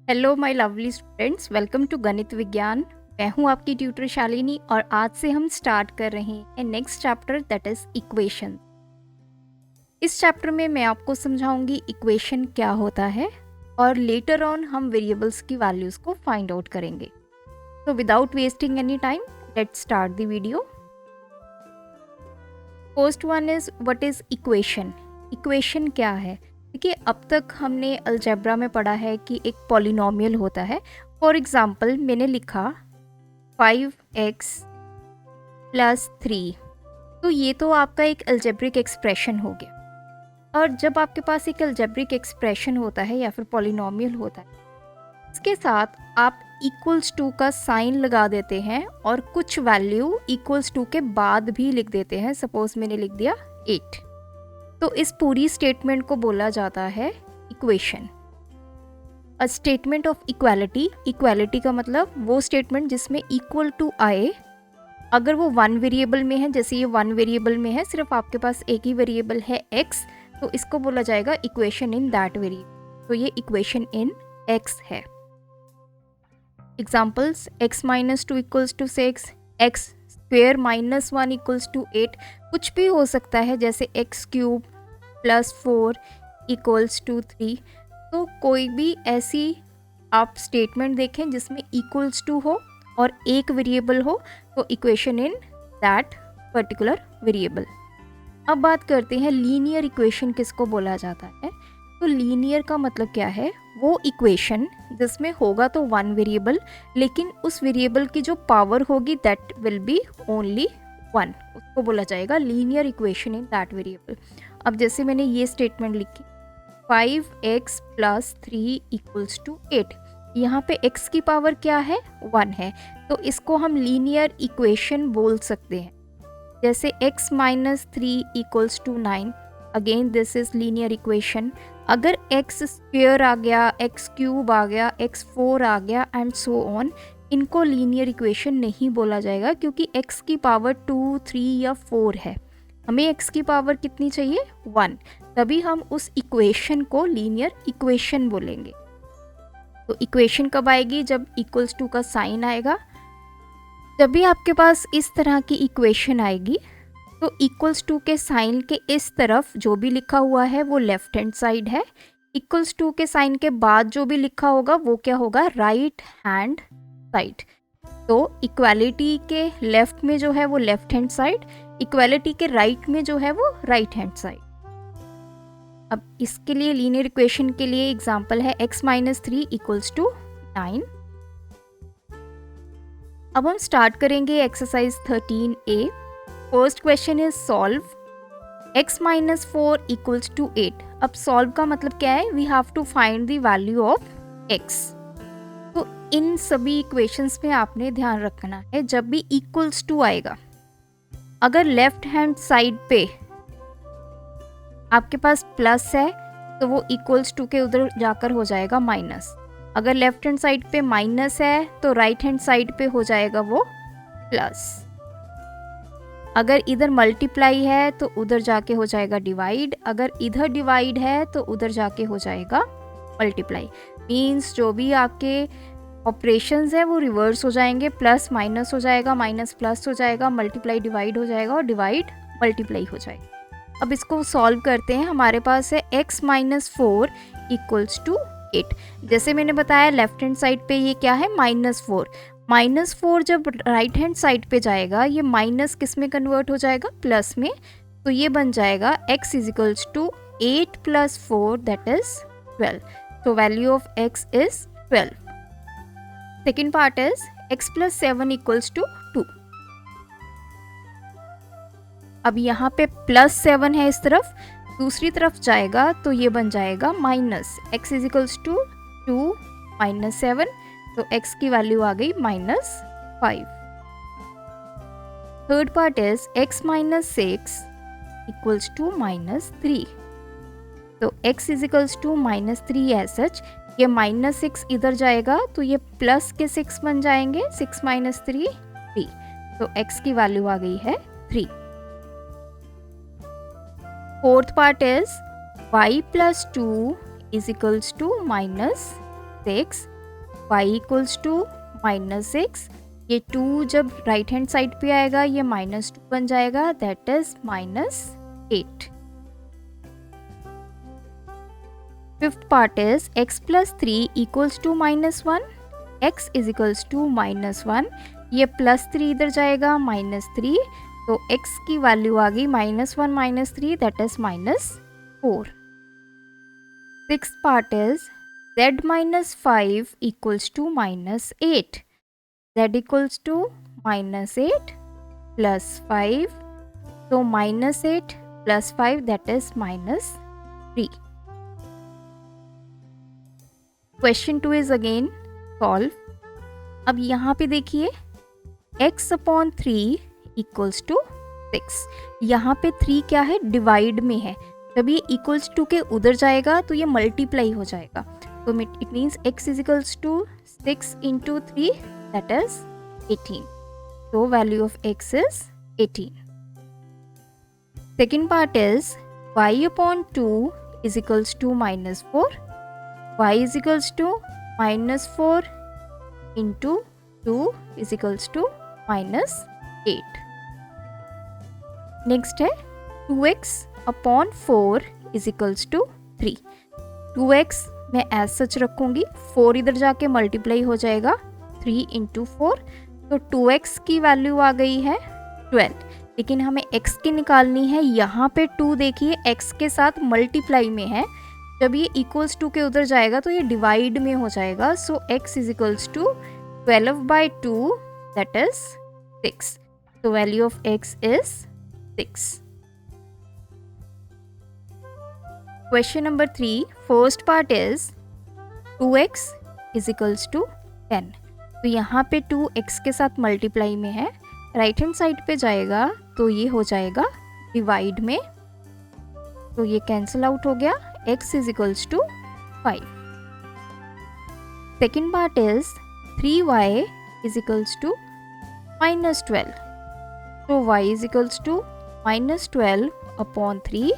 Hello my lovely students, welcome to Ganit Vigyan. मैं हूं आपकी ट्यूटर शालिनी और आज से हम स्टार्ट कर रहे हैं next chapter that is equation. इस चैप्टर में मैं आपको समझाऊंगी इक्वेशन क्या होता है और लेटर ऑन हम वेरिएबल्स की वैल्यूज को फाइंड आउट करेंगे। तो without wasting any time let's start the video. First one is what is equation. Equation क्या है? देखिए, अब तक हमने अलजेब्रा में पढ़ा है कि एक पॉलिनोमियल होता है। फॉर एग्जाम्पल मैंने लिखा 5x + 3, तो ये तो आपका एक अलजेब्रिक एक्सप्रेशन हो गया। और जब आपके पास एक अलजेब्रिक एक्सप्रेशन होता है या फिर पॉलिनोमियल होता है, इसके साथ आप इक्वल्स टू का साइन लगा देते हैं और कुछ वैल्यू इक्वल्स टू के बाद भी लिख देते हैं। सपोज मैंने लिख दिया 8, तो इस पूरी स्टेटमेंट को बोला जाता है equation. A statement of equality. Equality का मतलब वो स्टेटमेंट जिसमें इक्वल टू आए। अगर वो वन वेरिएबल में है, जैसे ये वन वेरिएबल में है, सिर्फ आपके पास एक ही वेरिएबल है x, तो इसको बोला जाएगा इक्वेशन इन दैट वेरिएबल। तो ये इक्वेशन इन x है। Examples: x - 2 = 6, x² - 1 = 8। कुछ भी हो सकता है, जैसे x³ + 4 = 3। तो कोई भी ऐसी आप स्टेटमेंट देखें जिसमें इक्वल्स टू हो और एक वेरिएबल हो, तो equation in that particular variable. अब बात करते हैं लीनियर इक्वेशन किसको बोला जाता है। तो लीनियर का मतलब क्या है? वो इक्वेशन जिसमें होगा तो वन वेरिएबल, लेकिन उस वेरिएबल की जो पावर होगी दैट विल बी ओनली 1, उसको बोला जाएगा linear equation in that variable. अब जैसे मैंने ये स्टेटमेंट लिखी 5x + 3 = 8, यहाँ पे x की पावर क्या है? 1 है, तो इसको हम लीनियर इक्वेशन बोल सकते हैं। जैसे x - 3 = 9, again this is linear equation. अगर x² आ गया, x³ आ गया, x4 आ गया एंड सो ऑन, इनको लीनियर इक्वेशन नहीं बोला जाएगा क्योंकि x की पावर 2, 3 या 4 है। हमें x की पावर कितनी चाहिए? 1, तभी हम उस इक्वेशन को लीनियर इक्वेशन बोलेंगे। तो इक्वेशन कब आएगी? जब इक्वल्स टू का साइन आएगा। जब भी आपके पास इस तरह की इक्वेशन आएगी तो इक्वल्स टू के साइन के इस तरफ जो भी लिखा हुआ है वो लेफ्ट हैंड साइड है। इक्वल्स टू के साइन के बाद जो भी लिखा होगा वो क्या होगा? Right hand side. तो इक्वालिटी के लेफ्ट में जो है वो लेफ्ट हैंड साइड, इक्वालिटी के राइट में जो है वो राइट हैंड साइड। अब इसके लिए लीनियर इक्वेशन के लिए एग्जांपल है x - 3 = 9। अब हम स्टार्ट करेंगे exercise 13A। First question is solve x - 4 = 8। अब सॉल्व का मतलब क्या है? We have to find the value of x। तो इन सभी इक्वेशंस में आपने ध्यान रखना है, जब भी इक्वल्स टू आएगा, अगर लेफ्ट हैंड साइड पे आपके पास प्लस है तो वो इक्वल्स टू के उधर जाकर हो जाएगा माइनस। अगर लेफ्ट हैंड साइड पे माइनस है तो राइट हैंड साइड पे हो जाएगा वो प्लस। अगर इधर मल्टीप्लाई है तो उधर जाके हो जाएगा डिवाइड। अगर इधर डिवाइड है तो उधर जाके हो जाएगा मल्टीप्लाई। मीन्स जो भी आपके ऑपरेशंस है वो रिवर्स हो जाएंगे। प्लस माइनस हो जाएगा, माइनस प्लस हो जाएगा, मल्टीप्लाई डिवाइड हो जाएगा और डिवाइड मल्टीप्लाई हो जाएगा। अब इसको सॉल्व करते हैं। हमारे पास है x - 4 = 8। जैसे मैंने बताया लेफ्ट हैंड साइड पे ये क्या है? -4। -4 जब राइट हैंड साइड पे जाएगा, ये माइनस किस में कन्वर्ट हो जाएगा? प्लस में। तो ये बन जाएगा x = 8 + 4 दैट इज 12। तो value of x is 12। Second part is x + 7 = 2। अब यहाँ पे +7 है इस तरफ, दूसरी तरफ जाएगा तो ये बन जाएगा माइनस। x = 2 - 7, तो x की वैल्यू आ गई -5। Third part is x - 6 = -3। तो x = -3 एज सच, ये -6 इधर जाएगा तो ये प्लस के 6 बन जाएंगे। 6 - 3 3, तो x की वैल्यू आ गई है 3। Fourth part is y + 2 = -6 y equals to -6, ये 2 जब राइट हैंड साइड पे आएगा ये -2 बन जाएगा, that is -8। Fifth part is x plus 3 equals to -1, x is equals to -1, ये +3 इधर जाएगा -3, तो x की वैल्यू आ गई -1 -3 that is -4। Sixth part is z -5 equals to -8, z equals to -8 plus 5, तो -8 plus 5 that is -3। Question 2 is again solve. अब यहाँ पे देखिए x/3 इक्वल्स टू 6, यहाँ पे 3 क्या है, डिवाइड में है, जब ये इक्वल्स टू के उधर जाएगा तो ये मल्टीप्लाई हो जाएगा, तो it means x is equals to 6 into 3 that is 18, so value of x is 18। Second part is y/2 is equals to -4, y is equals to -4 into 2 is equals to -8। Next है 2x/4 is equals to 3, 2x मैं as such रखूँगी, 4 इधर जाके multiply हो जाएगा 3 into 4, तो 2x की value आ गई है 12, लेकिन हमें x की निकालनी है। यहाँ पे 2 देखिए x के साथ मल्टीप्लाई में है, जब ये इक्वल्स टू के उधर जाएगा तो ये डिवाइड में हो जाएगा, so x is equals to 12/2 that is 6, so value of x is 6। Question number 3, first part is 2x is equals to 10, तो यहाँ पे 2 x के साथ मल्टीप्लाई में है, राइट हैंड साइड पे जाएगा तो ये हो जाएगा डिवाइड में, तो ये कैंसिल आउट हो गया, x is equals to 5। Second part is 3y is equals to -12, तो y is equals to -12/3,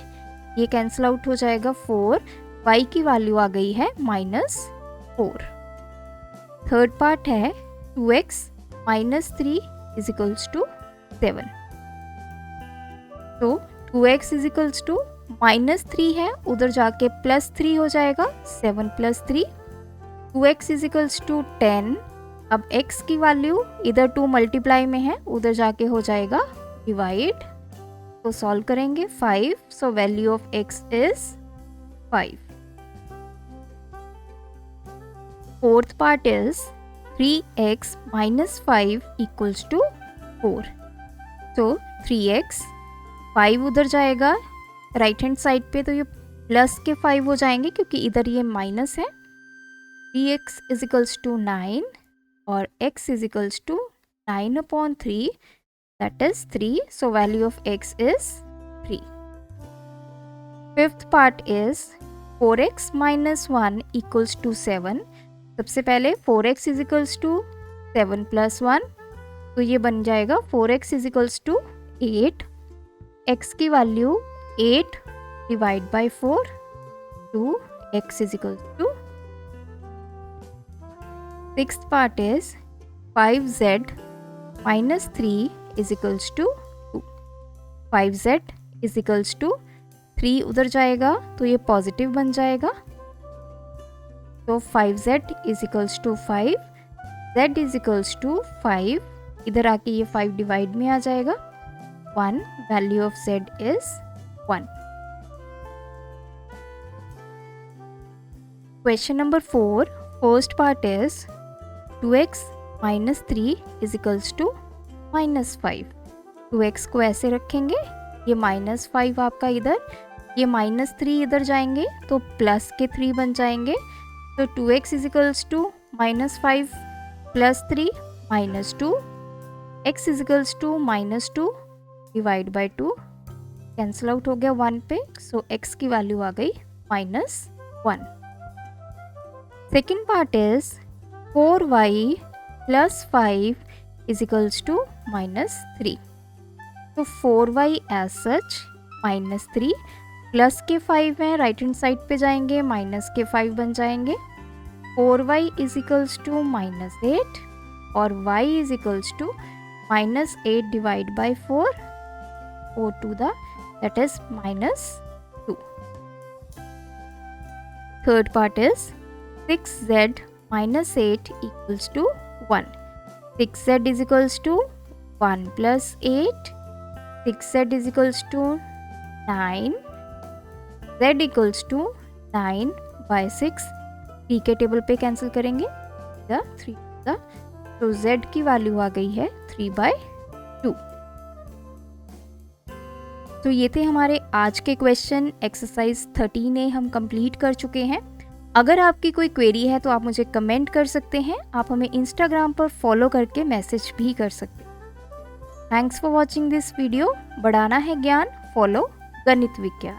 ये कैंसिल आउट हो जाएगा 4, y की वैल्यू आ गई है -4। थर्ड पार्ट है 2x -3 is equals to 7, तो 2x is equals to -3 है, उधर जाके +3 हो जाएगा, 7 + 3, 2x is equals to 10, अब x की वैल्यू इधर 2 मल्टीप्लाई में है, उधर जाके हो जाएगा डिवाइड, तो सॉल्व करेंगे 5, so value of x is 5। Fourth part is 3x - 5 equals to 4, तो 3x 5 उधर जाएगा राइट हैंड साइड पे, तो ये प्लस के 5 हो जाएंगे क्योंकि इधर ये माइनस है, 3x इज इक्वल्स टू 9 और x is equals to 9/3 that is 3, so value of x is 3। Fifth part is 4x - 1 equals to 7, सबसे पहले 4x इज इक्वल्स टू 7 + 1, तो ये बन जाएगा 4x is equals to 8, x की value 8 divide by 4, 2, x is equals to. Sixth part is 5z - 3 is equals to 2, 5z is equals to 3 उधर जाएगा तो ये पॉजिटिव बन जाएगा, तो 5z is equals to 5, z is equals to 5, इधर आके ये 5 डिवाइड में आ जाएगा, 1, value of z is 1। Question number 4, first part is 2x - 3 is equals to -5, 2x को ऐसे रखेंगे, ये -5 आपका इधर, ये -3 इधर जाएंगे तो प्लस के 3 बन जाएंगे, तो 2x is equals to -5 + 3 -2, x is equals to -2 divide by 2, cancel out हो गया 1 पे, सो x की वैल्यू आ गई -1। Second part is 4y + 5 is equals to -3, तो 4y एज सच -3, प्लस के 5 हैं, राइट हैंड साइड पे जाएंगे, माइनस के 5 बन जाएंगे, 4y इज इक्वल्स टू -8 और y is equals to -8 divide by 4 4 to the that is -2. Third part is 6z minus 8 equals to 1. 6z is equals to 1 plus 8. 6z is equals to 9. z equals to 9 by 6. p के table पे cancel करेंगे 3 तो z की value आ गई है 3/2. तो ये थे हमारे आज के क्वेश्चन. एक्सरसाइज 13 हम कंप्लीट कर चुके हैं. अगर आपकी कोई क्वेरी है तो आप मुझे कमेंट कर सकते हैं. आप हमें इंस्टाग्राम पर फॉलो करके मैसेज भी कर सकते हैं. Thanks for watching this video. बढ़ाना है ज्ञान, फॉलो गणित विज्ञान.